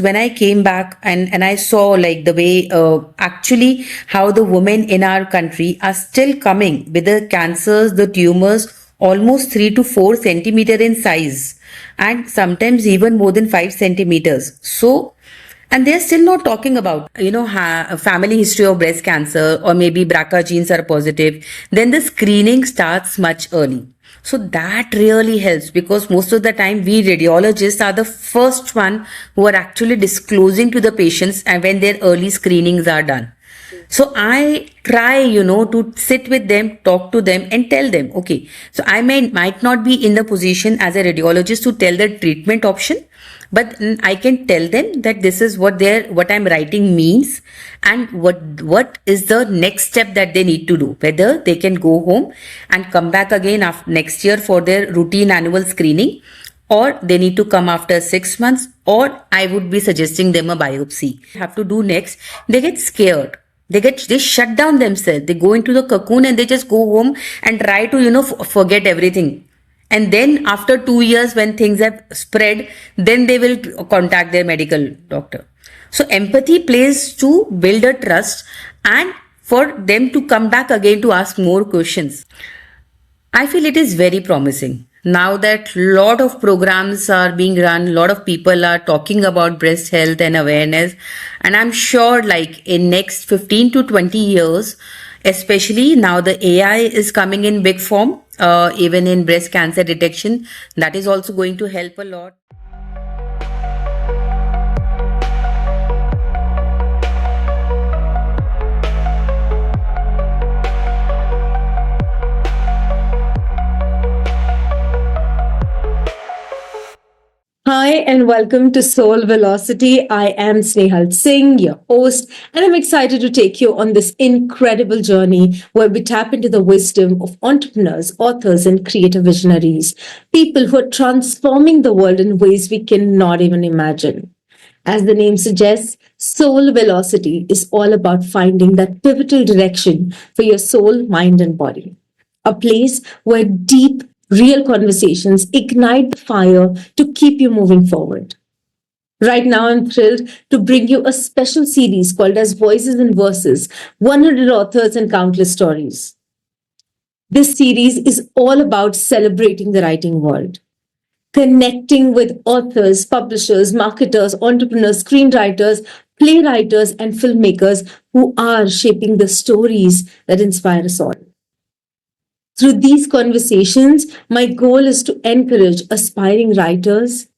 when I came back and I saw like the way actually how the women in our country are still coming with the cancers, the tumors almost 3 to 4 centimeter in size, and sometimes even more than 5 centimeters. So, and they're still not talking about a family history of breast cancer, or maybe BRCA genes are positive. Then the screening starts much early. So that really helps, because most of the time we radiologists are the first one who are actually disclosing to the patients and when their early screenings are done. So I try, to sit with them, talk to them and tell them, okay, so I might not be in the position as a radiologist to tell the treatment option, but I can tell them that this is what I'm writing means, and what is the next step that they need to do, whether they can go home and come back again after next year for their routine annual screening, or they need to come after 6 months, or I would be suggesting them a biopsy. Have to do next. They get scared. They shut down themselves. They go into the cocoon and they just go home and try to forget everything. And then after 2 years, when things have spread, then they will contact their medical doctor. So empathy plays to build a trust and for them to come back again to ask more questions. I feel it is very promising. Now that lot of programs are being run, lot of people are talking about breast health and awareness, and I'm sure like in next 15 to 20 years, especially now the AI is coming in big form, even in breast cancer detection, that is also going to help a lot. Hi, and welcome to Soul Velocity. I am Snehal Singh, your host, and I'm excited to take you on this incredible journey where we tap into the wisdom of entrepreneurs, authors, and creative visionaries, people who are transforming the world in ways we cannot even imagine. As the name suggests, Soul Velocity is all about finding that pivotal direction for your soul, mind, and body. A place where deep, real conversations ignite the fire to keep you moving forward. Right now, I'm thrilled to bring you a special series called as Voices and Verses, 100 Authors and Countless Stories. This series is all about celebrating the writing world, connecting with authors, publishers, marketers, entrepreneurs, screenwriters, playwrights, and filmmakers who are shaping the stories that inspire us all. Through these conversations, my goal is to encourage aspiring writers,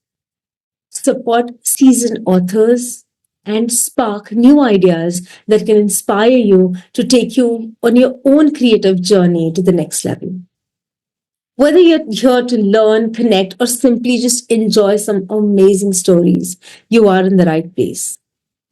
support seasoned authors, and spark new ideas that can inspire you to take you on your own creative journey to the next level. Whether you're here to learn, connect, or simply just enjoy some amazing stories, you are in the right place.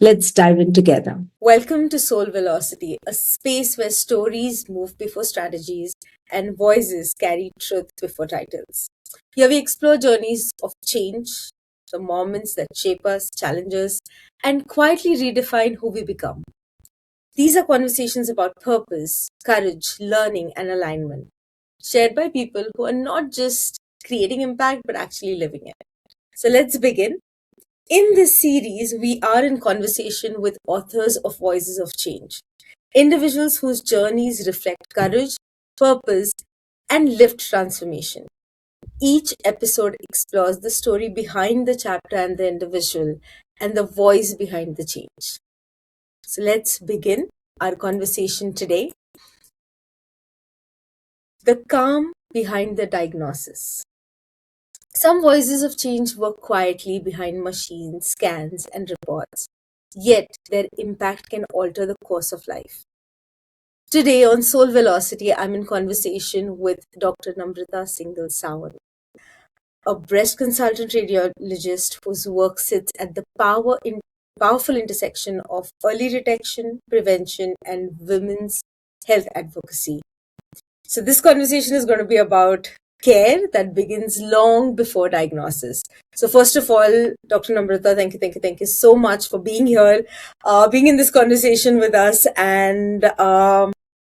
Let's dive in together. Welcome to Soul Velocity, a space where stories move before strategies and voices carry truth before titles. Here we explore journeys of change, the moments that shape us, challenge us, and quietly redefine who we become. These are conversations about purpose, courage, learning, and alignment, shared by people who are not just creating impact but actually living it. So let's begin. In this series, we are in conversation with authors of Voices of Change, individuals whose journeys reflect courage, purpose, and lived transformation. Each episode explores the story behind the chapter and the individual, and the voice behind the change. So let's begin our conversation today. The calm behind the diagnosis. Some voices of change work quietly behind machines, scans, and reports, yet their impact can alter the course of life. Today on Soul Velocity, I'm in conversation with Dr. Namrata Singhal Sawant, a breast consultant radiologist whose work sits at the powerful intersection of early detection, prevention, and women's health advocacy. So this conversation is going to be about care that begins long before diagnosis. So first of all, Dr. Namrata, thank you so much for being here, being in this conversation with us, and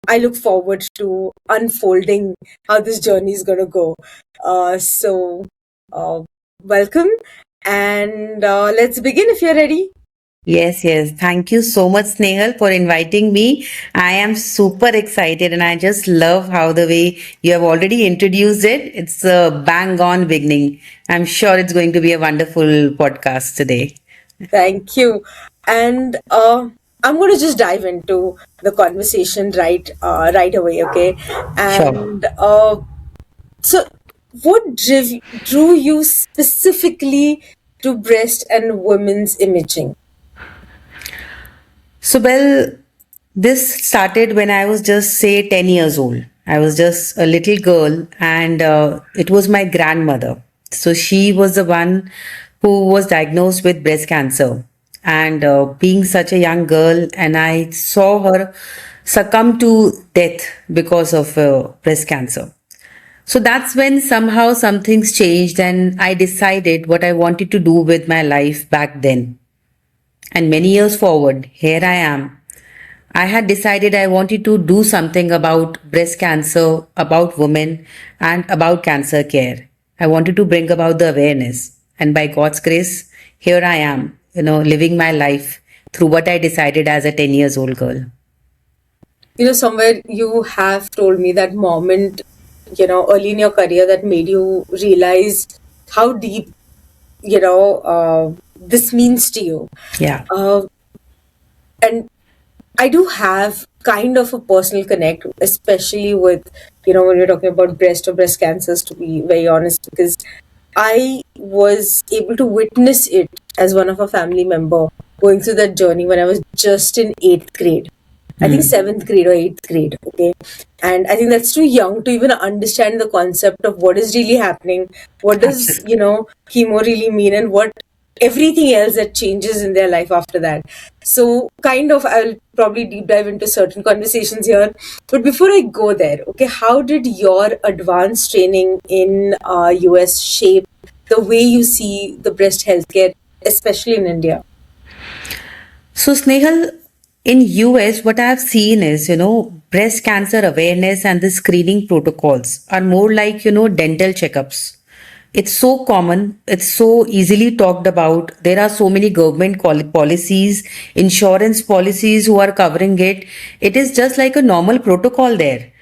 I look forward to unfolding how this journey is going to go. So welcome. And let's begin if you're ready. Yes, yes. Thank you so much, Snehal, for inviting me. I am super excited and I just love how the way you have already introduced it. It's a bang on beginning. I'm sure it's going to be a wonderful podcast today. Thank you. And I'm going to just dive into the conversation right away, okay? Sure. And so, what drew you specifically to breast and women's imaging? So, well, this started when I was just, say, 10 years old. I was just a little girl, and it was my grandmother. So, she was the one who was diagnosed with breast cancer. And being such a young girl, and I saw her succumb to death because of breast cancer. So that's when somehow some things changed, and I decided what I wanted to do with my life back then. And many years forward, here I am. I had decided I wanted to do something about breast cancer, about women, and about cancer care. I wanted to bring about the awareness. And by God's grace, here I am, living my life through what I decided as a 10 years old girl. Somewhere you have told me that moment, early in your career that made you realize how deep, this means to you. Yeah. Uh, and I do have kind of a personal connect, especially with, when you're talking about breast or breast cancers, to be very honest, because I was able to witness it as one of a family member going through that journey when I was just in eighth grade. I think seventh grade or eighth grade. Okay. And I think that's too young to even understand the concept of what is really happening. What does, Absolutely. chemo really mean, and what everything else that changes in their life after that. So, kind of, I'll probably deep dive into certain conversations here. But before I go there, okay, how did your advanced training in US shape the way you see the breast healthcare, especially in India? So, Snehal, in US, what I've seen is, breast cancer awareness and the screening protocols are more like, dental checkups. It's so common, it's so easily talked about. There are so many government policies, insurance policies who are covering it. It is just like a normal protocol there.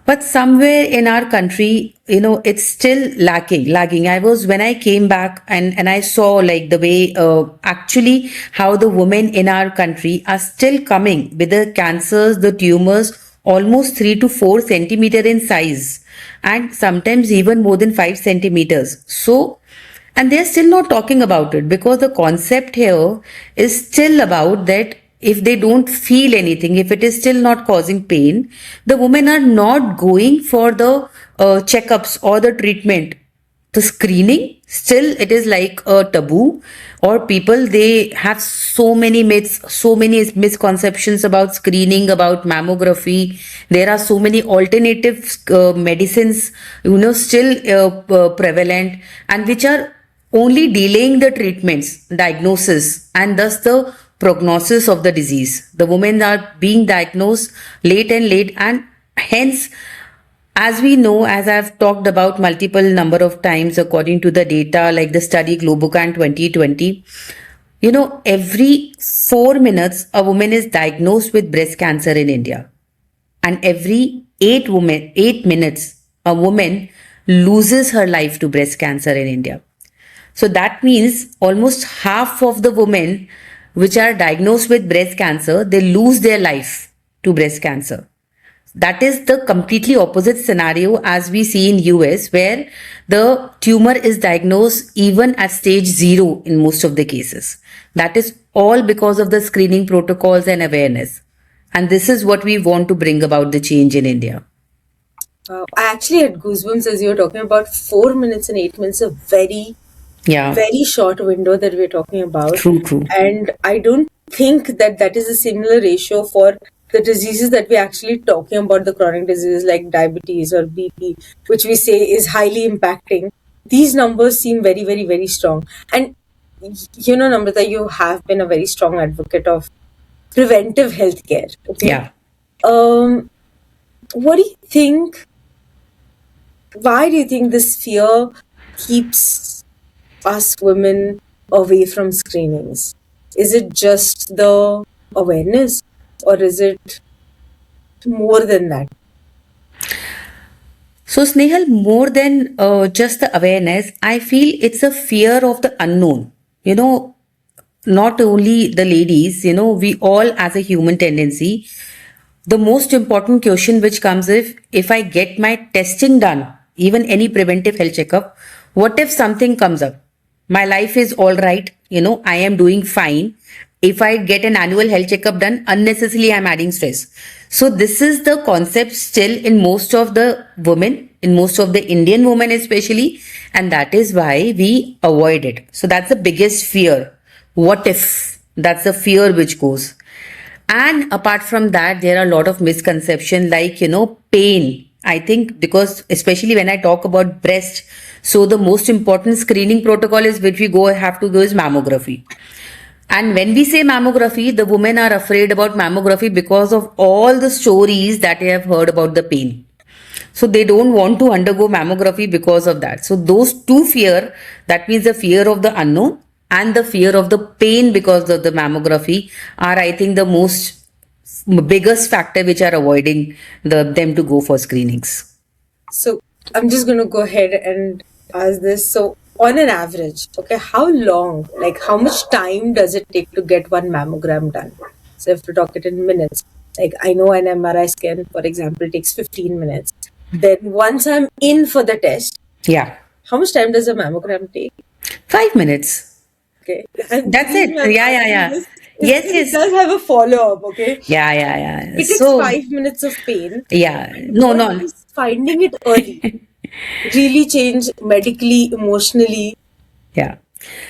But somewhere in our country, it's still lagging. I was, when I came back and I saw like the way, actually how the women in our country are still coming with the cancers, the tumors, almost 3 to 4 centimeter in size, and sometimes even more than 5 centimeters. So, and they're still not talking about it because the concept here is still about that if they don't feel anything, if it is still not causing pain, the women are not going for the checkups or the treatment. The screening, still it is like a taboo, or people, they have so many myths, so many misconceptions about screening, about mammography. There are so many alternative medicines, still prevalent, and which are only delaying the treatments, diagnosis, and thus the prognosis of the disease. The women are being diagnosed late and late, and hence, as we know, as I've talked about multiple number of times, according to the data like the study Globocan 2020, every 4 minutes a woman is diagnosed with breast cancer in India, and every 8 minutes a woman loses her life to breast cancer in India. So that means almost half of the women which are diagnosed with breast cancer, they lose their life to breast cancer. That is the completely opposite scenario as we see in US, where the tumor is diagnosed even at stage 0 in most of the cases. That is all because of the screening protocols and awareness. And this is what we want to bring about the change in India. I actually had goosebumps as you were talking about 4 minutes and 8 minutes, a very, Yeah, very short window that we're talking about. true, true. And I don't think that that is a similar ratio for the diseases that we're actually talking about, the chronic diseases like diabetes or BP, which we say is highly impacting. These numbers seem very, very, very strong. And, Namrata, you have been a very strong advocate of preventive healthcare. Okay. Yeah. Um, what do you think? Why do you think this fear keeps us women away from screenings? Is it just the awareness, or is it more than that? So, Snehal, more than just the awareness, I feel it's a fear of the unknown. You know, not only the ladies, we all as a human tendency, the most important question which comes if I get my testing done, even any preventive health checkup, what if something comes up? My life is all right, I am doing fine. If I get an annual health checkup done, unnecessarily I'm adding stress. So this is the concept still in most of the women, in most of the Indian women especially, and that is why we avoid it. So that's the biggest fear. What if? That's the fear which goes. And apart from that, there are a lot of misconceptions like, pain. I think because especially when I talk about breast, so the most important screening protocol is which we have to go is mammography. And when we say mammography, the women are afraid about mammography because of all the stories that they have heard about the pain. So they don't want to undergo mammography because of that. So those two fear, that means the fear of the unknown and the fear of the pain because of the mammography are, I think, the most biggest factor which are avoiding them to go for screenings. So I'm just going to go ahead and ask this. So on an average, okay, how long, like how much time does it take to get one mammogram done? So if we talk it in minutes, like I know an MRI scan, for example, takes 15 minutes. Then once I'm in for the test, Yeah. how much time does a mammogram take? 5 minutes. Okay. And That's the it. reason I'm Yeah, yeah, asking yeah. this is Yes, because yes. it does have a follow-up, okay? Yeah, yeah, yeah. It takes So, 5 minutes of pain. yeah. No, What no. is finding it early really change medically, emotionally? Yeah.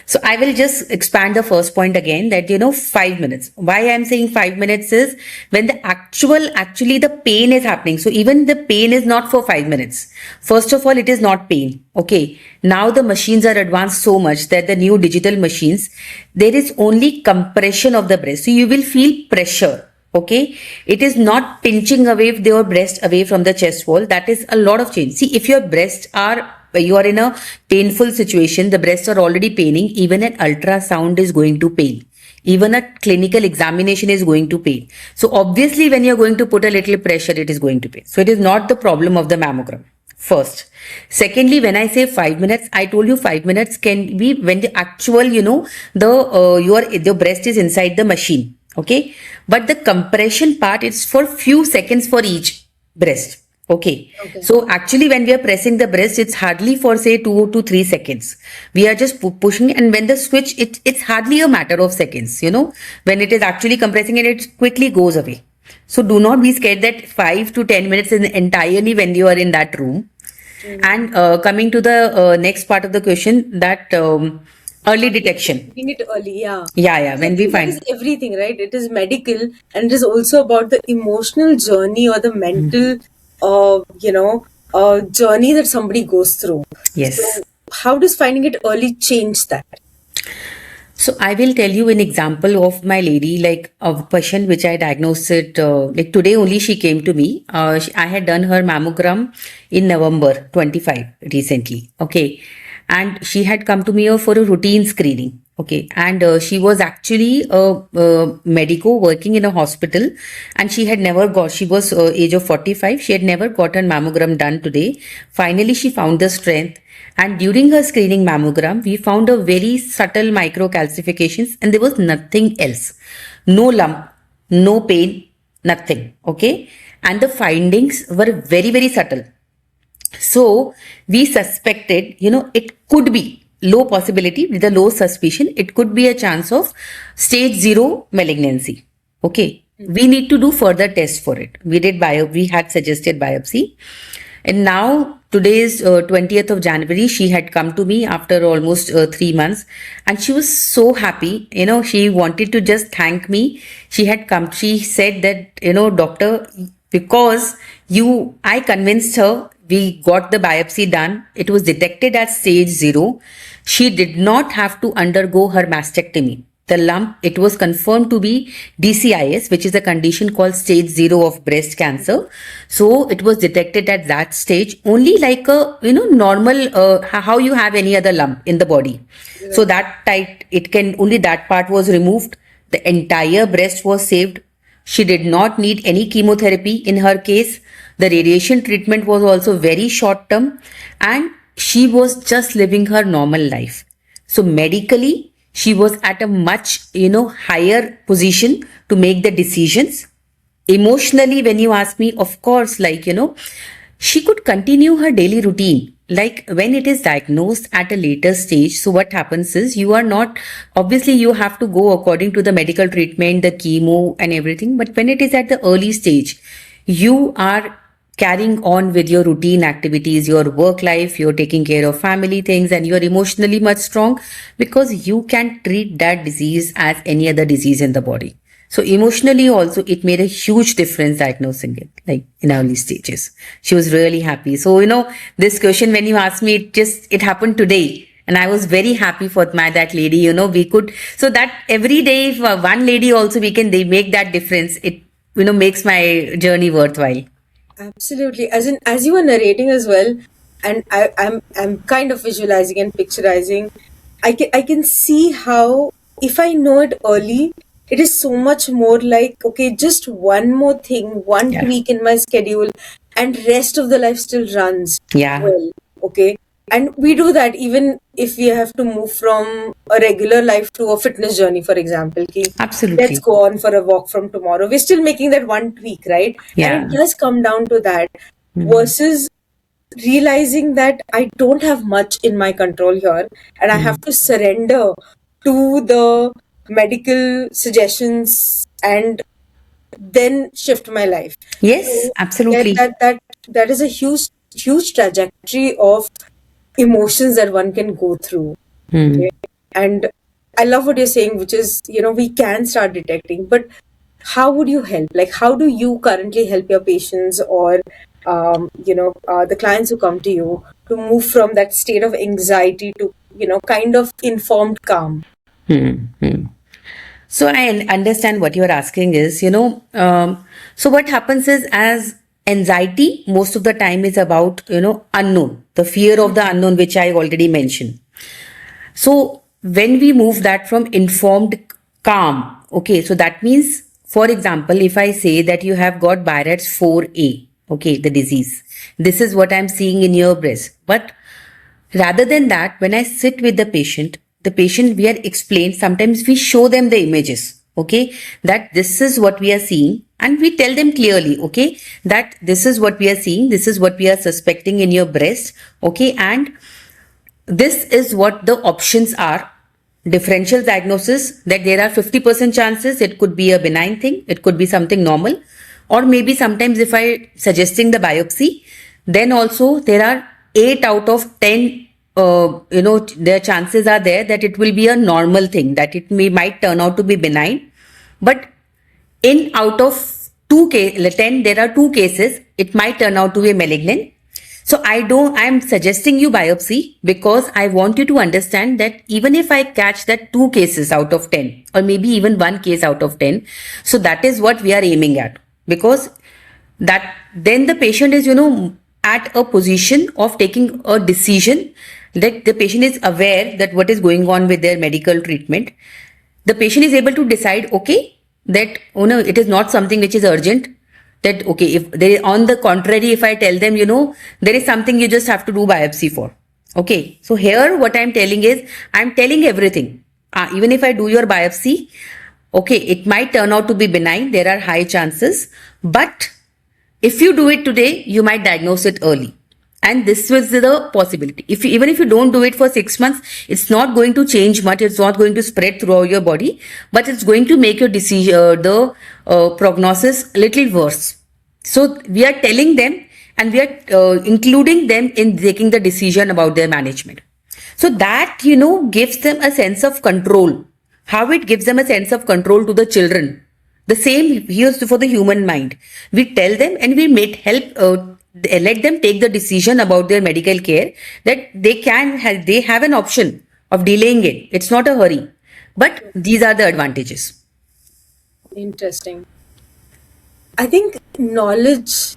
So I will just expand the first point again that, 5 minutes. Why I'm saying 5 minutes is when the actually the pain is happening. So even the pain is not for 5 minutes. First of all, it is not pain. Okay. Now the machines are advanced so much that the new digital machines, there is only compression of the breast. So you will feel pressure. Okay. It is not pinching away your breast away from the chest wall. That is a lot of change. See, if your breasts are you are in a painful situation, the breasts are already paining, even an ultrasound is going to pain. Even a clinical examination is going to pain. So obviously when you're going to put a little pressure, it is going to pain. So it is not the problem of the mammogram. First. Secondly, when I say 5 minutes, I told you 5 minutes can be when the actual, your breast is inside the machine. Okay. But the compression part is for few seconds for each breast. Okay. So actually when we are pressing the breast, it's hardly for say 2 to 3 seconds. We are just pushing, and when the switch, it's hardly a matter of seconds, when it is actually compressing and it quickly goes away. So do not be scared that 5 to 10 minutes is entirely when you are in that room. And coming to the next part of the question, that early detection. Finding it early, yeah. Yeah, yeah. When I we think that find. is everything, right? It is medical, and it is also about the emotional journey or the mental, journey that somebody goes through. Yes. So how does finding it early change that? So I will tell you an example of my lady, like a patient which I diagnosed it, like today only she came to me. I had done her mammogram in November 25 recently. Okay. And she had come to me for a routine screening. Okay. And she was actually a medico working in a hospital, and she was age of 45. She had never gotten mammogram done today. Finally, she found the strength. And during her screening mammogram, we found a very subtle microcalcifications, and there was nothing else. No lump, no pain, nothing. Okay. And the findings were very, very subtle. So we suspected, it could be low possibility with a low suspicion. It could be a chance of stage 0 malignancy. Okay. We need to do further tests for it. We had suggested biopsy. And now today is 20th of January. She had come to me after almost 3 months, and she was so happy. She wanted to just thank me. She said that, doctor, because I convinced her, we got the biopsy done. It was detected at stage 0. She did not have to undergo her mastectomy. the lump, it was confirmed to be DCIS, which is a condition called stage 0 of breast cancer. So it was detected at that stage, only like a, normal, how you have any other lump in the body. So that tight, it can, only that part was removed. The entire breast was saved. She did not need any chemotherapy in her case. The radiation treatment was also very short term, and she was just living her normal life. So medically, she was at a much, higher position to make the decisions. Emotionally, when you ask me, of course, like, she could continue her daily routine. Like when it is diagnosed at a later stage, so what happens is you are not, obviously, you have to go according to the medical treatment, the chemo, and everything. But when it is at the early stage, you are carrying on with your routine activities, your work life, you're taking care of family things, and you're emotionally much strong because you can treat that disease as any other disease in the body. So emotionally also, it made a huge difference diagnosing it, like in early stages. She was really happy. So, this question, when you asked me, it happened today. And I was very happy for that lady, we could, so that every day, if one lady also, they make that difference, it, makes my journey worthwhile. Absolutely. As you were narrating as well, and I'm kind of visualizing and picturizing, I can see how if I know it early, it is so much more like, okay, just one more thing, one Yeah. tweak in my schedule, and rest of the life still runs Yeah. well. Okay. And we do that even if we have to move from a regular life to a fitness journey, for example. Ki, Absolutely. let's go on for a walk from tomorrow. We're still making that one tweak, right? Yeah. And it does come down to that versus realizing that I don't have much in my control here and I have to surrender to the medical suggestions and then shift my life. Yes, So, absolutely. that is a huge trajectory of emotions that one can go through. Okay? And I love what you're saying, which is, we can start detecting, but how would you help? Like, how do you currently help your patients or, the clients who come to you to move from that state of anxiety to, kind of informed calm? So I understand what you're asking is, so what happens is, as anxiety most of the time is about, unknown, the fear of the unknown, which I already mentioned. So when we move that from informed calm, okay, so that means, for example, if I say that you have got Barrett's 4A, okay, the disease, this is what I'm seeing in your breast. But rather than that, when I sit with the patient, we are explained, sometimes we show them the images, okay, that this is what we are seeing. And we tell them clearly, okay, that this is what we are seeing, this is what we are suspecting in your breast, okay, and this is what the options are. Differential diagnosis, that there are 50% chances it could be a benign thing, it could be something normal, or maybe sometimes if I suggesting the biopsy, then also there are 8 out of 10, their chances are there that it will be a normal thing, that it might turn out to be benign. But in out of 10, there are 2 cases, it might turn out to be malignant. So I'm suggesting you biopsy because I want you to understand that even if I catch that 2 cases out of 10, or maybe even 1 case out of 10, so that is what we are aiming at, because that then the patient is, at a position of taking a decision, that the patient is aware that what is going on with their medical treatment. The patient is able to decide, okay, that, no, it is not something which is urgent. That, okay, if they, on the contrary, if I tell them, there is something you just have to do biopsy for. Okay, so here what I'm telling is, I'm telling everything. Even if I do your biopsy, okay, it might turn out to be benign. There are high chances, but if you do it today, you might diagnose it early. And this was the possibility. Even if you don't do it for 6 months, it's not going to change much. It's not going to spread throughout your body, but it's going to make your prognosis a little worse. So we are telling them, and we are including them in taking the decision about their management. So that, gives them a sense of control. How it gives them a sense of control to the children. The same here's for the human mind. We tell them and we let them take the decision about their medical care, that they have an option of delaying it. It's not a hurry. But these are the advantages. Interesting. I think knowledge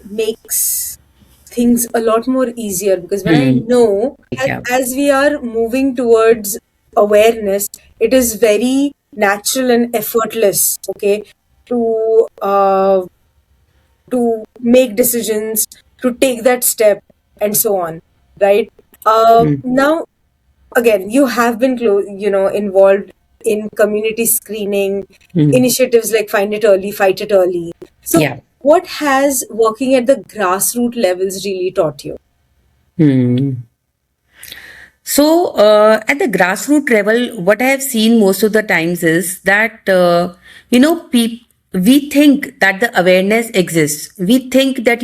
makes things a lot more easier, because when I know, Yeah. as we are moving towards awareness, it is very natural and effortless, okay, to make decisions, to take that step, and so on, right? Now, again, you have been involved in community screening initiatives like Find It Early, Fight It Early. So, Yeah. what has working at the grassroots levels really taught you? So, at the grassroots level, what I have seen most of the times is that, we think that the awareness exists. We think that,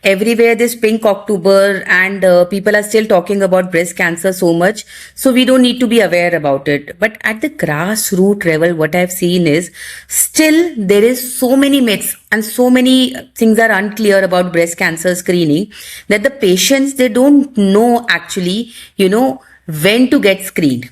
everywhere this pink October and people are still talking about breast cancer so much. So, we don't need to be aware about it. But at the grassroots level, what I've seen is still there is so many myths and so many things are unclear about breast cancer screening that the patients, they don't know actually, when to get screened,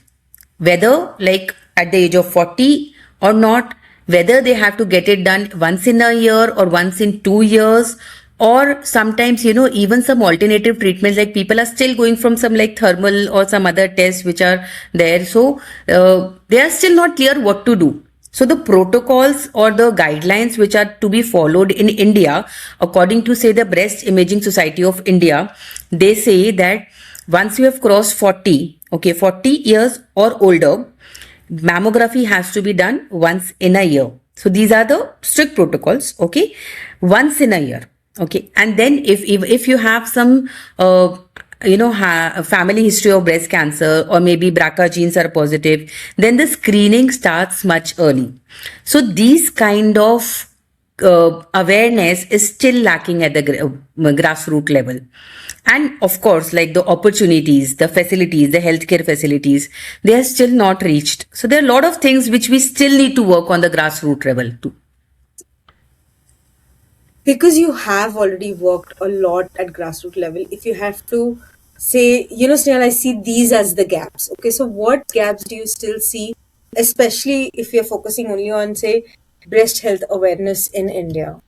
whether like at the age of 40 or not, whether they have to get it done once in a year or once in 2 years, or sometimes, even some alternative treatments, like people are still going from some like thermal or some other tests which are there. So they are still not clear what to do. So the protocols or the guidelines which are to be followed in India, according to say the Breast Imaging Society of India, they say that once you have crossed 40, okay, 40 years or older, mammography has to be done once in a year. So these are the strict protocols, okay, once in a year, okay. And then if you have some a family history of breast cancer, or maybe BRCA genes are positive, then the screening starts much early. So these kind of awareness is still lacking at the grassroots level. And of course, like the opportunities, the facilities, the healthcare facilities, they are still not reached. So there are a lot of things which we still need to work on the grassroots level too. Because you have already worked a lot at grassroots level, if you have to say, Snehal, I see these as the gaps. Okay, so what gaps do you still see, especially if you're focusing only on, say, breast health awareness in India?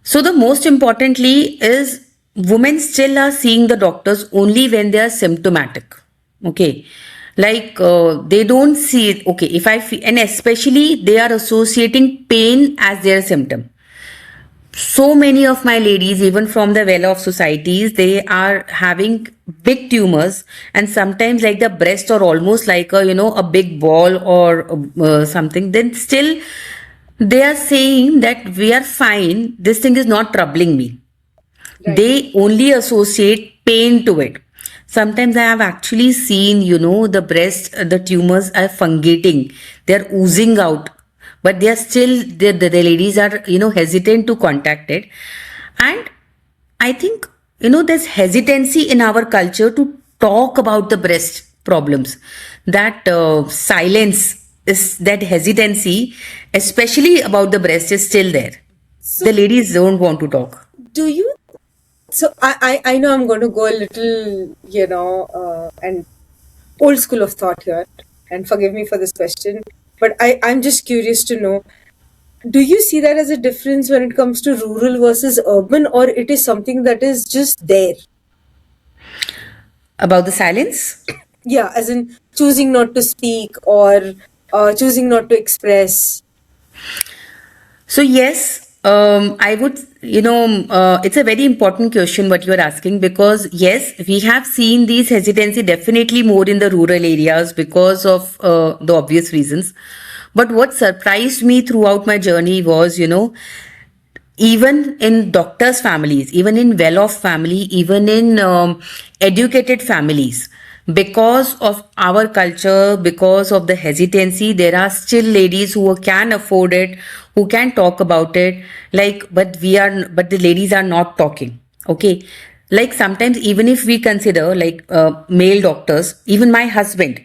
So the most importantly is women still are seeing the doctors only when they are symptomatic. Okay. Like they don't see it. Okay. If I feel, and especially they are associating pain as their symptom. So many of my ladies, even from the well-off societies, they are having big tumors, and sometimes like the breast or almost like a big ball or something. Then still they are saying that we are fine. This thing is not troubling me. Right. They only associate pain to it. Sometimes I have actually seen, the breast, the tumors are fungating. They're oozing out, but they are still, the ladies are, hesitant to contact it. And I think, there's hesitancy in our culture to talk about the breast problems. That silence is, that hesitancy, especially about the breast, is still there. The ladies don't want to talk. Do you? So I know I'm going to go a little, and old school of thought here, and forgive me for this question, but I'm just curious to know, do you see that as a difference when it comes to rural versus urban, or it is something that is just there? About the silence? Yeah, as in choosing not to speak, or choosing not to express. So yes, I would, it's a very important question what you are asking, because yes, we have seen these hesitancy definitely more in the rural areas because of the obvious reasons. But what surprised me throughout my journey was, even in doctors' families, even in well-off family, even in educated families, because of our culture, because of the hesitancy, there are still ladies who can afford it, who can talk about it. Like, but the ladies are not talking. Okay. Like sometimes, even if we consider like male doctors, even my husband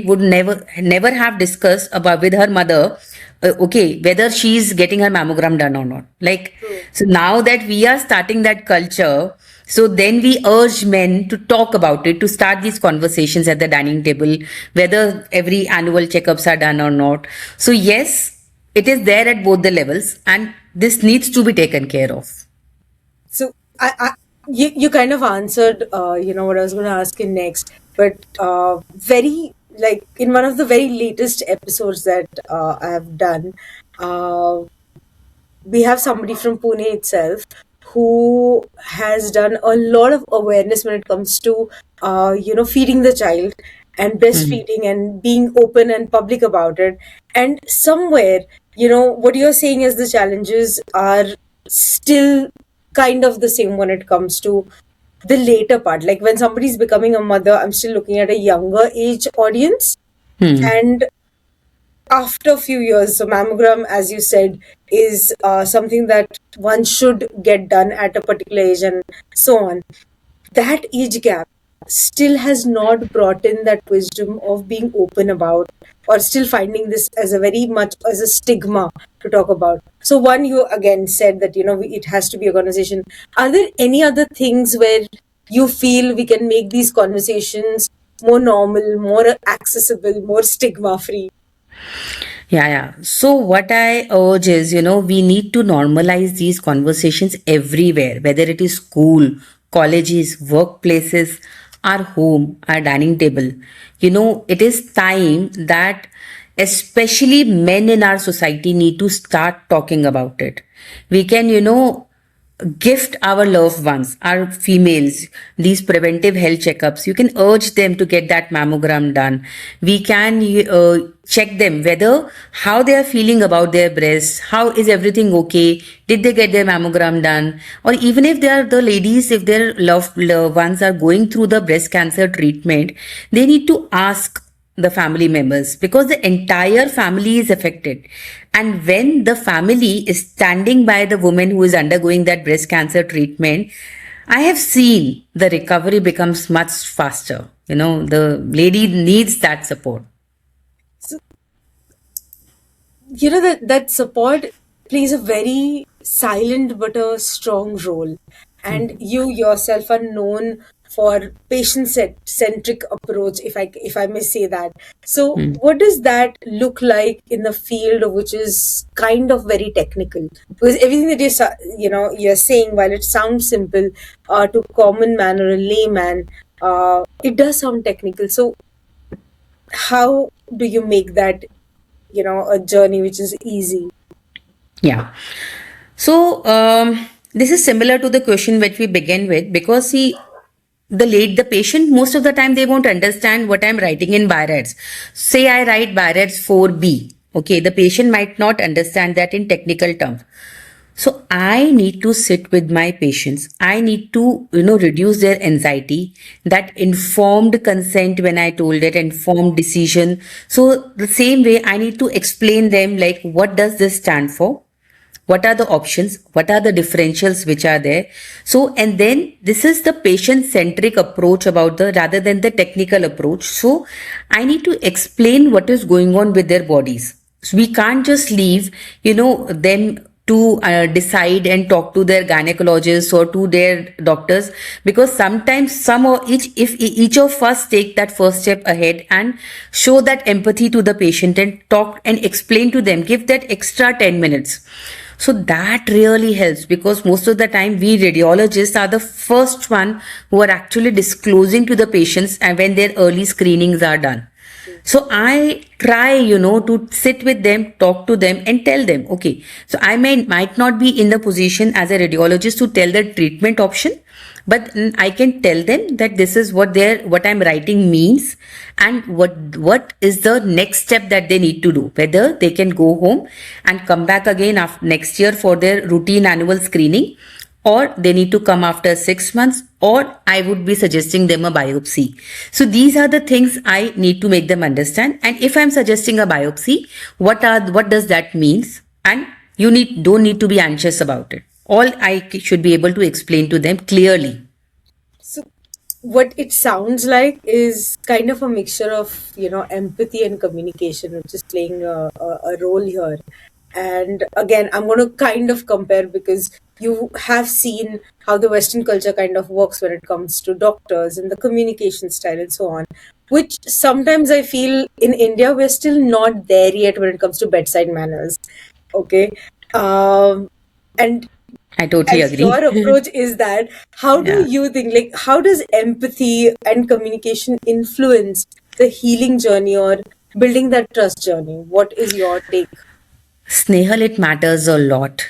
would never have discussed about with her mother, okay, whether she's getting her mammogram done or not. Like, so now that we are starting that culture, So then we urge men to talk about it, to start these conversations at the dining table, whether every annual checkups are done or not. So yes, it is there at both the levels, and this needs to be taken care of. So you kind of answered, what I was going to ask you next, but very like in one of the very latest episodes that I have done, uh, we have somebody from Pune itself who has done a lot of awareness when it comes to, feeding the child and breastfeeding and being open and public about it. And somewhere, what you're saying is the challenges are still kind of the same when it comes to the later part. Like when somebody's becoming a mother, I'm still looking at a younger age audience. And after a few years, so mammogram, as you said, is something that one should get done at a particular age and so on. That age gap still has not brought in that wisdom of being open about, or still finding this as a very much as a stigma to talk about. So one, you again said that it has to be a conversation. Are there any other things where you feel we can make these conversations more normal, more accessible, more stigma free? Yeah. So what I urge is, we need to normalize these conversations everywhere, whether it is school, colleges, workplaces, our home, our dining table. It is time that especially men in our society need to start talking about it. We can, gift our loved ones, our females, these preventive health checkups. You can urge them to get that mammogram done. We can check them whether how they are feeling about their breasts, how is everything okay, did they get their mammogram done, or even if they are the ladies, if their loved ones are going through the breast cancer treatment, they need to ask the family members, because the entire family is affected. And when the family is standing by the woman who is undergoing that breast cancer treatment, I have seen the recovery becomes much faster. The lady needs that support. So, that support plays a very silent but a strong role, and you yourself are known for patient centric approach, if I may say that. So what does that look like in the field which is kind of very technical? Because everything that you're saying, while it sounds simple to common man or a layman, it does sound technical. So how do you make that a journey which is easy? Yeah. So this is similar to the question which we began with, because see, the patient, most of the time they won't understand what I'm writing in BIRADS. Say I write BIRADS 4B. Okay, the patient might not understand that in technical terms. So I need to sit with my patients. I need to, reduce their anxiety, that informed consent when I told it, informed decision. So the same way I need to explain them, like, what does this stand for? What are the options? What are the differentials which are there? So, and then this is the patient centric approach about rather than the technical approach. So I need to explain what is going on with their bodies. So we can't just leave, them to decide and talk to their gynecologists or to their doctors, because sometimes if each of us take that first step ahead and show that empathy to the patient and talk and explain to them, give that extra 10 minutes. So that really helps, because most of the time we radiologists are the first one who are actually disclosing to the patients and when their early screenings are done. So I try, to sit with them, talk to them and tell them, okay, so I might not be in the position as a radiologist to tell the treatment option, but I can tell them that this is what I'm writing means, and what is the next step that they need to do, whether they can go home and come back again after next year for their routine annual screening, or they need to come after 6 months, or I would be suggesting them a biopsy. So these are the things I need to make them understand. And if I'm suggesting a biopsy, what does that means? And don't need to be anxious about it. All I should be able to explain to them clearly. So what it sounds like is kind of a mixture of empathy and communication, which is playing a role here. And again, I'm going to kind of compare, because you have seen how the Western culture kind of works when it comes to doctors and the communication style and so on, which sometimes I feel in India we're still not there yet when it comes to bedside manners. Okay. And I totally as agree. your approach is that, how do Yeah. you think, like, how does empathy and communication influence the healing journey or building that trust journey? What is your take? Snehal, it matters a lot.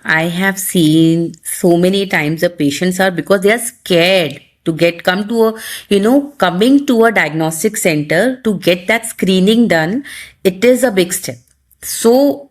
I have seen so many times the patients are because they are scared to come to coming to a diagnostic center to get that screening done. It is a big step. So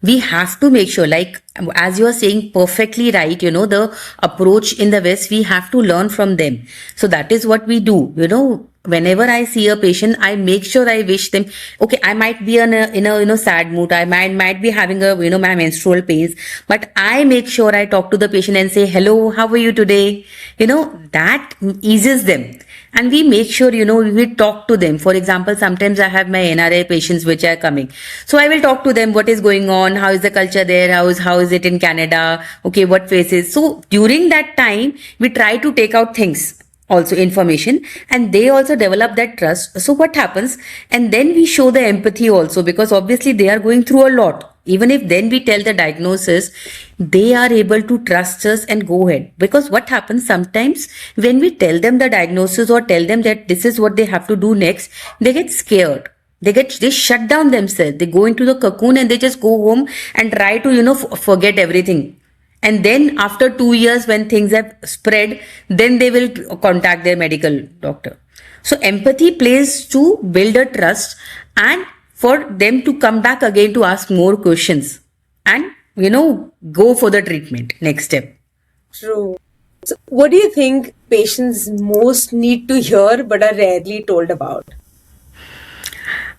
we have to make sure, like as you are saying perfectly right, the approach in the West, we have to learn from them. So that is what we do. Whenever I see a patient, I make sure I wish them, okay, I might be in a sad mood, I might be having my menstrual pains, but I make sure I talk to the patient and say, hello, how are you today? That eases them. And we make sure we talk to them. For example, sometimes I have my NRI patients which are coming, so I will talk to them, what is going on, how is the culture there, how is it in Canada, okay, what faces. So during that time we try to take out things, also information, and they also develop that trust. So what happens, and then we show the empathy also, because obviously they are going through a lot. Even if then we tell the diagnosis, they are able to trust us and go ahead. Because what happens sometimes, when we tell them the diagnosis or tell them that this is what they have to do next, they get scared. They shut down themselves, they go into the cocoon and they just go home and try to forget everything. And then after 2 years, when things have spread, then they will contact their medical doctor. So empathy plays to build a trust and for them to come back again to ask more questions and go for the treatment next step. True. So, what do you think patients most need to hear but are rarely told about?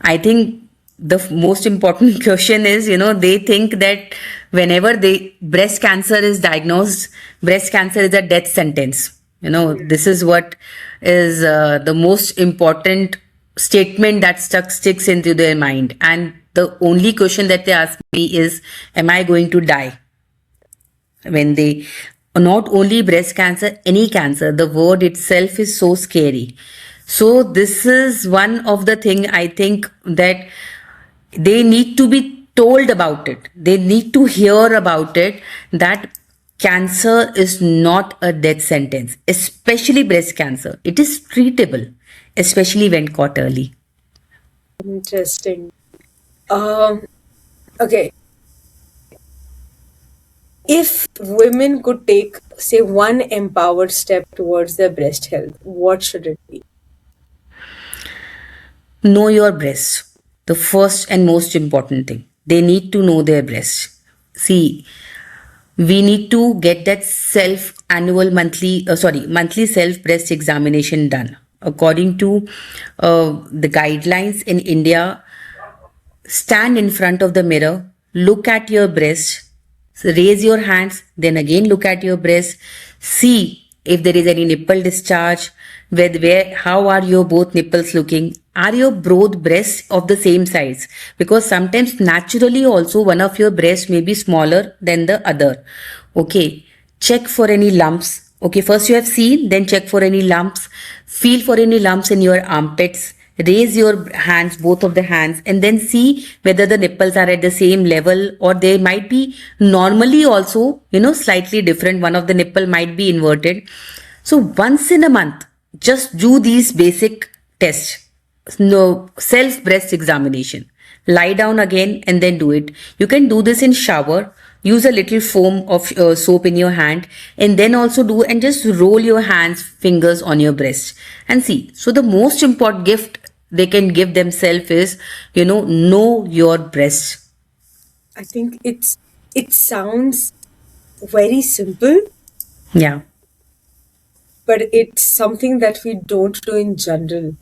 I think the most important question is, they think that whenever breast cancer is diagnosed, breast cancer is a death sentence. This is what is the most important statement that sticks into their mind. And the only question that they ask me is, am I going to die? When they, not only breast cancer, any cancer, the word itself is so scary. So this is one of the thing I think that they need to be told about it. They need to hear about it, that cancer is not a death sentence, especially breast cancer. It is treatable, especially when caught early. Interesting. Okay. If women could take, say, one empowered step towards their breast health, what should it be? Know your breasts. The first and most important thing. They need to know their breasts. See, we need to get that monthly self breast examination done. According to the guidelines in India, stand in front of the mirror, look at your breast, raise your hands, then again look at your breast, see if there is any nipple discharge, how are your both nipples looking, are your both breasts of the same size, because sometimes naturally also one of your breasts may be smaller than the other. Okay, check for any lumps. Okay, first you have seen, then check for any lumps, feel for any lumps in your armpits, raise your hands, both of the hands, and then see whether the nipples are at the same level or they might be normally also slightly different. One of the nipple might be inverted. So once in a month, just do these basic tests. No, self breast examination. Lie down again and then do it. You can do this in shower. Use a little foam of soap in your hand, and then also do and just roll your hands, fingers on your breast and see. So the most important gift they can give themselves is, know your breast. I think it sounds very simple, Yeah. but it's something that we don't do in general.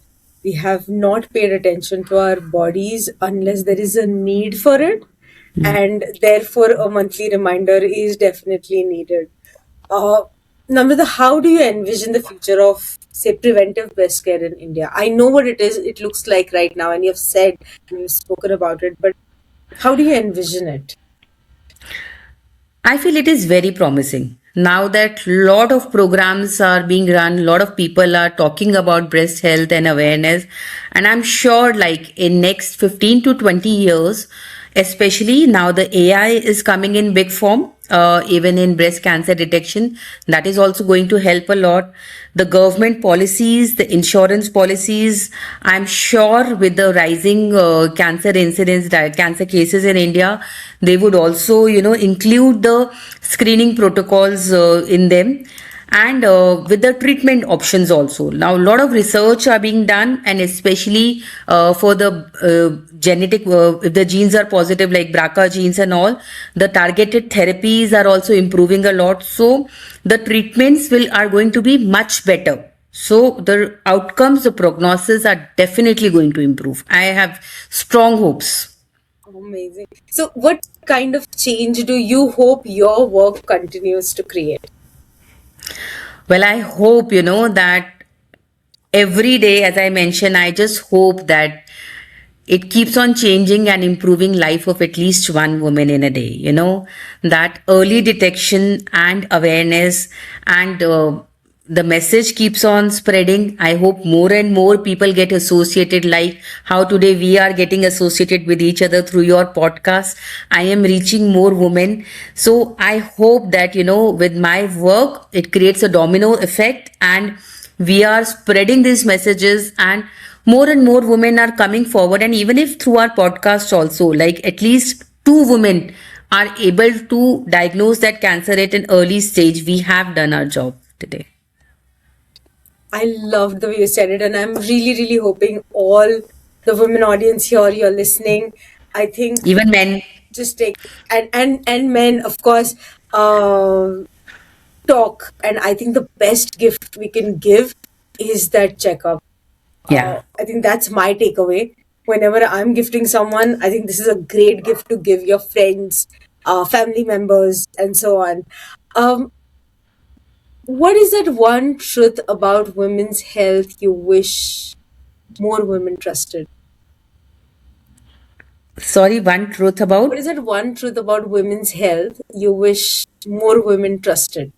We have not paid attention to our bodies unless there is a need for it, and therefore a monthly reminder is definitely needed. Uh, Namrata, how do you envision the future of, say, preventive breast care in India? I know what it looks like right now, and you've said and you've spoken about it, but how do you envision it? I feel it is very promising. Now that lot of programs are being run, a lot of people are talking about breast health and awareness, and I'm sure like in next 15 to 20 years, especially now the AI is coming in big form, even in breast cancer detection, that is also going to help a lot. The government policies, the insurance policies, I'm sure with the rising cancer incidence, cancer cases in India, they would also, include the screening protocols in them, and with the treatment options also. Now, a lot of research are being done, and especially for the genetic, if the genes are positive, like BRCA genes and all, the targeted therapies are also improving a lot. So the treatments are going to be much better. So the outcomes, the prognosis are definitely going to improve. I have strong hopes. Amazing. So, what kind of change do you hope your work continues to create? Well, I hope, that every day, as I mentioned, I just hope that it keeps on changing and improving life of at least one woman in a day, that early detection and awareness, and the message keeps on spreading. I hope more and more people get associated, like how today we are getting associated with each other through your podcast. I am reaching more women. So I hope that, with my work, it creates a domino effect, and we are spreading these messages, and more women are coming forward. And even if through our podcast also, like at least two women are able to diagnose that cancer at an early stage, we have done our job today. I loved the way you said it, and I'm really, really hoping all the women audience here, you're listening. I think Even men. just take and men, of course, talk. And I think the best gift we can give is that checkup. Yeah. I think that's my takeaway. Whenever I'm gifting someone, I think this is a great gift to give your friends, family members, and so on. Um, what is that one truth about women's health you wish more women trusted? Sorry, one truth What about is that one truth about women's health you wish more women trusted?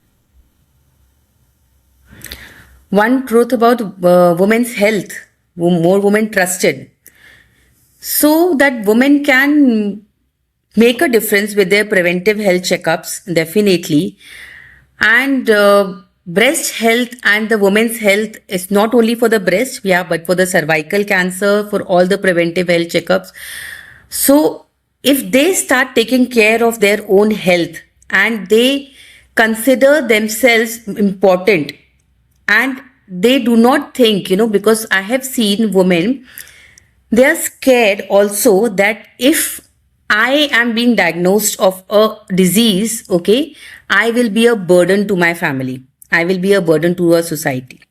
one truth about women's health, more women trusted, so that women can make a difference with their preventive health checkups, definitely. And breast health and the women's health is not only for the breast, yeah, but for the cervical cancer, for all the preventive health checkups. So if they start taking care of their own health, and they consider themselves important, and they do not think, because I have seen women, they are scared also that if I am being diagnosed of a disease, okay, I will be a burden to my family. I will be a burden to a society.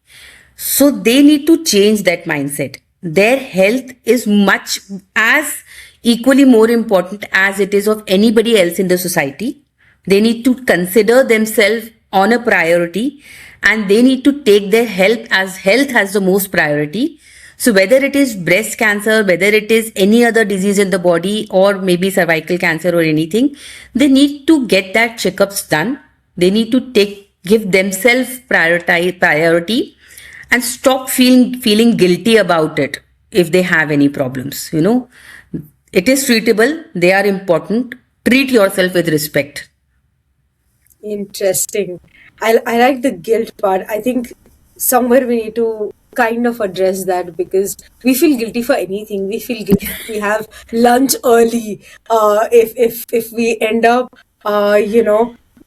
So they need to change that mindset. Their health is much as equally more important as it is of anybody else in the society. They need to consider themselves on a priority, and they need to take their health as the most priority. So whether it is breast cancer, whether it is any other disease in the body, or maybe cervical cancer or anything, they need to get that checkups done. They need to give themselves priority, and stop feeling guilty about it if they have any problems. It is treatable. They are important. Treat yourself with respect. Interesting. I like the guilt part. I think somewhere we need to kind of address that because we feel guilty for anything. We feel guilty if we have lunch early. If we end up,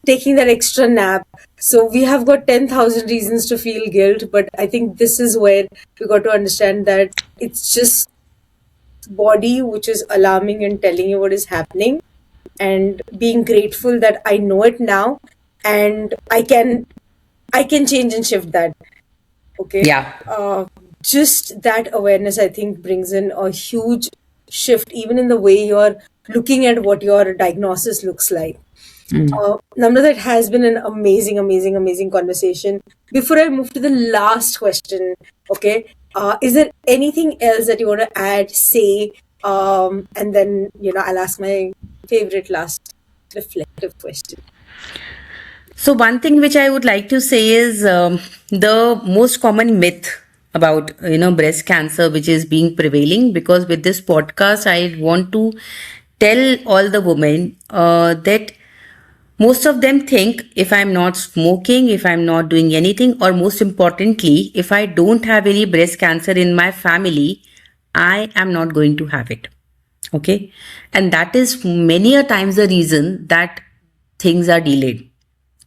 taking that extra nap. So we have got 10,000 reasons to feel guilt. But I think this is where we got to understand that it's just body which is alarming and telling you what is happening, and being grateful that I know it now, and I can change and shift that. Okay. Yeah. Just that awareness, I think, brings in a huge shift, even in the way you're looking at what your diagnosis looks like. Namrata, it has been an amazing, amazing, amazing conversation. Before I move to the last question, okay, is there anything else that you want to add, say, and then I'll ask my favorite last reflective question. So one thing which I would like to say is the most common myth about breast cancer which is being prevailing, because with this podcast I want to tell all the women that most of them think if I'm not smoking, if I'm not doing anything, or most importantly, if I don't have any breast cancer in my family, I am not going to have it. Okay. And that is many a times the reason that things are delayed.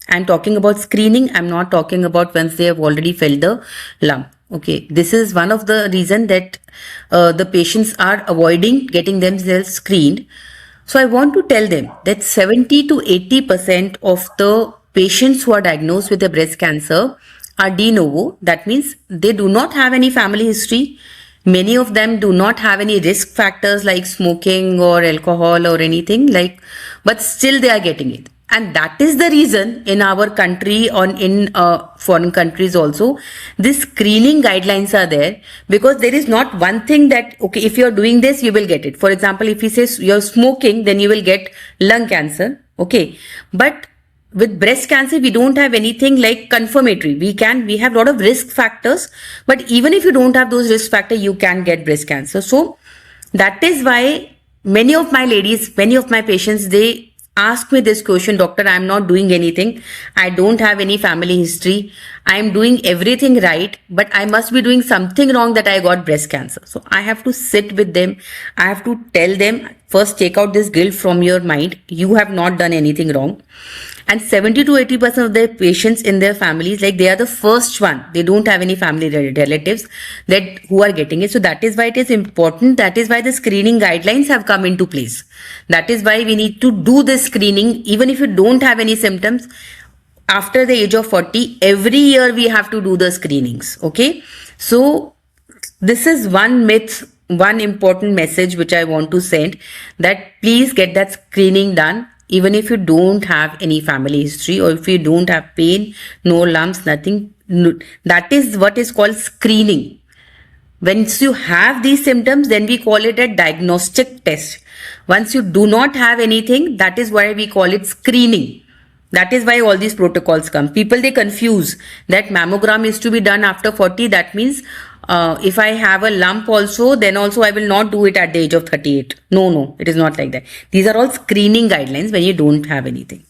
I'm talking about screening. I'm not talking about once they have already felt the lump. Okay. This is one of the reason that the patients are avoiding getting themselves screened. So I want to tell them that 70 to 80% of the patients who are diagnosed with a breast cancer are de novo. That means they do not have any family history. Many of them do not have any risk factors like smoking or alcohol or anything like, but still they are getting it. And that is the reason in our country or in foreign countries also, these screening guidelines are there, because there is not one thing that, okay, if you're doing this, you will get it. For example, if he says you're smoking, then you will get lung cancer. Okay. But with breast cancer, we don't have anything like confirmatory. We have a lot of risk factors, but even if you don't have those risk factors, you can get breast cancer. So that is why many of my ladies, many of my patients, they ask me this question, doctor, I'm not doing anything. I don't have any family history. I'm doing everything right, but I must be doing something wrong that I got breast cancer. So I have to sit with them. I have to tell them, first take out this guilt from your mind. You have not done anything wrong. And 70 to 80% of their patients in their families, like they are the first one. They don't have any family relatives that who are getting it. So that is why it is important. That is why the screening guidelines have come into place. That is why we need to do this screening. Even if you don't have any symptoms, after the age of 40, every year we have to do the screenings. Okay. So this is one myth, one important message which I want to send, that please get that screening done. Even if you don't have any family history, or if you don't have pain, no lumps, nothing, that is what is called screening. Once you have these symptoms, then we call it a diagnostic test. Once you do not have anything, that is why we call it screening. That is why all these protocols come. People, they confuse that mammogram is to be done after 40. That means if I have a lump also, then also I will not do it at the age of 38. No, it is not like that. These are all screening guidelines when you don't have anything.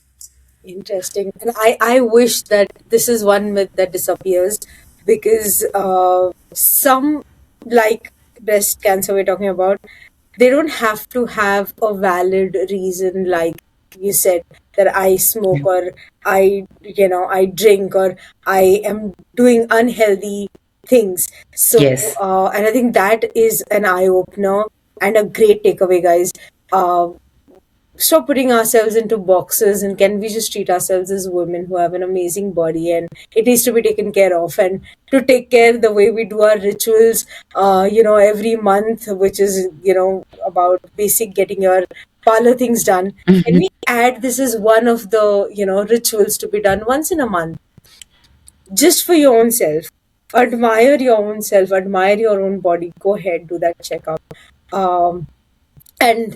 Interesting. And I wish that this is one myth that disappears, because some, like breast cancer we're talking about, they don't have to have a valid reason, like you said, that I smoke, or I drink, or I am doing unhealthy things. So, Yes. and I think that is an eye opener and a great takeaway, guys. Stop putting ourselves into boxes, and can we just treat ourselves as women who have an amazing body, and it needs to be taken care of, and to take care the way we do our rituals every month, which is about basic getting your parlor things done. Can we add this is one of the rituals to be done once in a month, just for your own self? Admire your own self, admire your own body, go ahead, do that checkup. And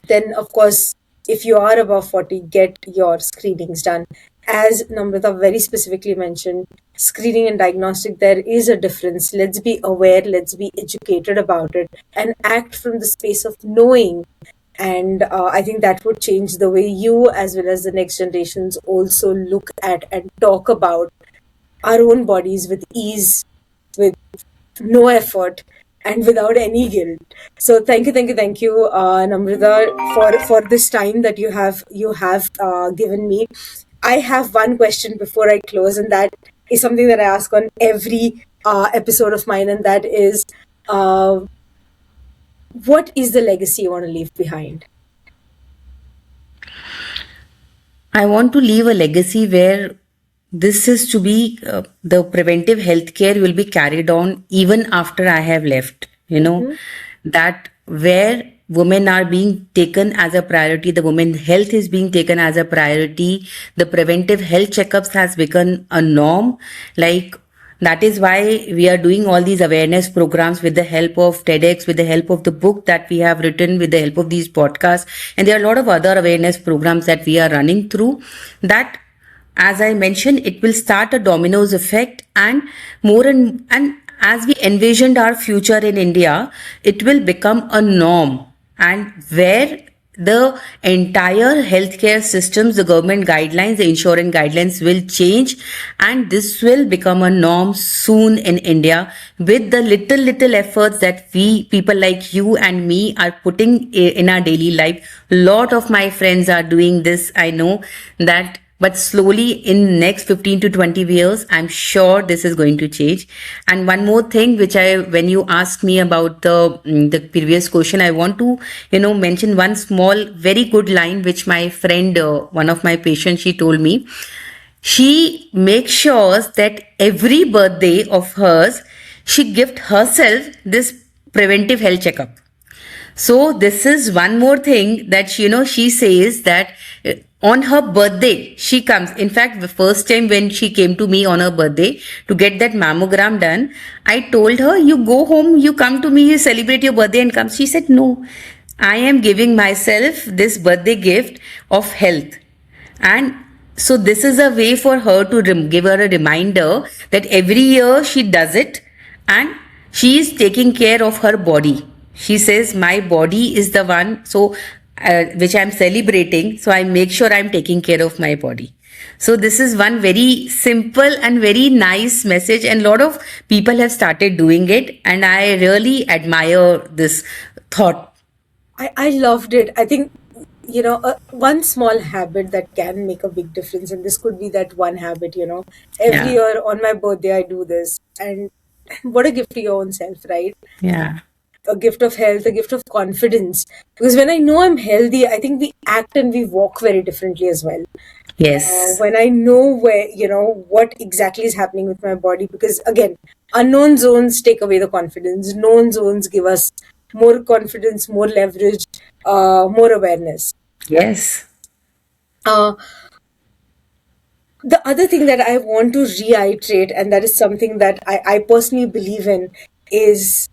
then, of course, if you are above 40, get your screenings done. As Namrata very specifically mentioned, screening and diagnostic, there is a difference. Let's be aware, let's be educated about it, and act from the space of knowing. And I think that would change the way you, as well as the next generations, also look at and talk about our own bodies with ease, with no effort, and without any guilt. So thank you, Namrata, for this time that you have given me. I have one question before I close, and that is something that I ask on every episode of mine, and that is, what is the legacy you want to leave behind? I want to leave a legacy where this is to be the preventive healthcare will be carried on even after I have left. That where women are being taken as a priority, the women health is being taken as a priority, the preventive health checkups has become a norm. Like that is why we are doing all these awareness programs with the help of TEDx, with the help of the book that we have written, with the help of these podcasts. And there are a lot of other awareness programs that we are running through, that as I mentioned, it will start a dominoes effect, and more and as we envisioned our future in India, it will become a norm, and where the entire healthcare systems, the government guidelines, the insurance guidelines will change, and this will become a norm soon in India with the little efforts that we people like you and me are putting in our daily life. Lot of my friends are doing this. I know that, but slowly in next 15 to 20 years, I'm sure this is going to change. And one more thing, which I, when you asked me about the previous question, I want to, mention one small, very good line, which my friend, one of my patients, she told me. She makes sure that every birthday of hers, she gift herself this preventive health checkup. So this is one more thing that she says that on her birthday she comes. In fact, the first time when she came to me on her birthday to get that mammogram done, I told her, you go home, you come to me, you celebrate your birthday and come. She said, no, I am giving myself this birthday gift of health. And so this is a way for her to give her a reminder that every year she does it, and she is taking care of her body. She says, my body is the one, so which I'm celebrating. So I make sure I'm taking care of my body. So this is one very simple and very nice message, and a lot of people have started doing it, and I really admire this thought. I loved it. I think, one small habit that can make a big difference, and this could be that one habit, every Yeah. year on my birthday, I do this. And what a gift to your own self, right? Yeah. A gift of health, a gift of confidence. Because when I know I'm healthy, I think we act and we walk very differently as well. Yes. When I know where, what exactly is happening with my body, because again, unknown zones take away the confidence, known zones give us more confidence, more leverage, more awareness. Yes. Uh, the other thing that I want to reiterate, and that is something that I personally believe in, is,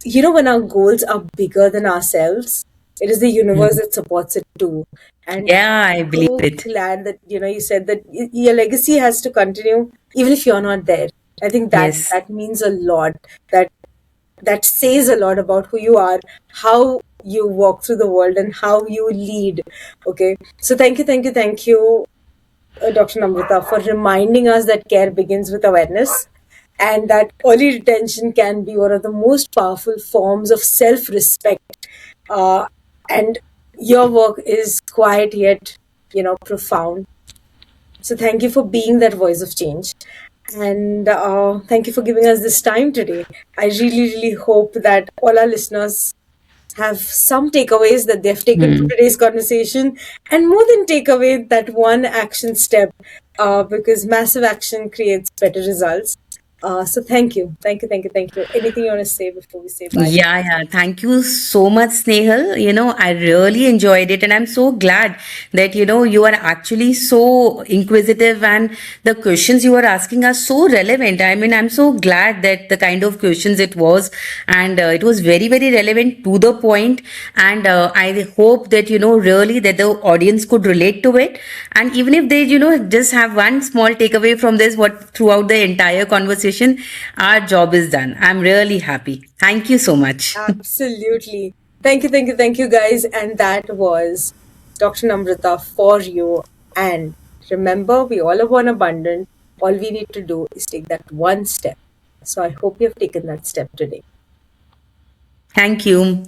when our goals are bigger than ourselves, it is the universe that supports it too. And Yeah, I I'm believe so it. glad that, you said that your legacy has to continue even if you're not there. I think that Yes. that means a lot. That says a lot about who you are, how you walk through the world, and how you lead. Okay. So thank you, Dr. Namrata, for reminding us that care begins with awareness, and that early detection can be one of the most powerful forms of self respect. And your work is quiet yet, profound. So thank you for being that voice of change. And thank you for giving us this time today. I really hope that all our listeners have some takeaways that they've taken from today's conversation, and more than takeaway, that one action step, because massive action creates better results. So thank you. Anything you want to say before we say bye? Yeah. Thank you so much, Snehal. I really enjoyed it, and I'm so glad that, you are actually so inquisitive, and the questions you are asking are so relevant. I mean, I'm so glad that the kind of questions it was, and it was very, very relevant to the point. And I hope that, really that the audience could relate to it. And even if they, just have one small takeaway from this, what throughout the entire conversation, our job is done. I'm really happy. Thank you so much. Absolutely. Thank you, guys. And that was Dr. Namrata for you. And remember, we all are born abundant. All we need to do is take that one step. So I hope you have taken that step today. Thank you.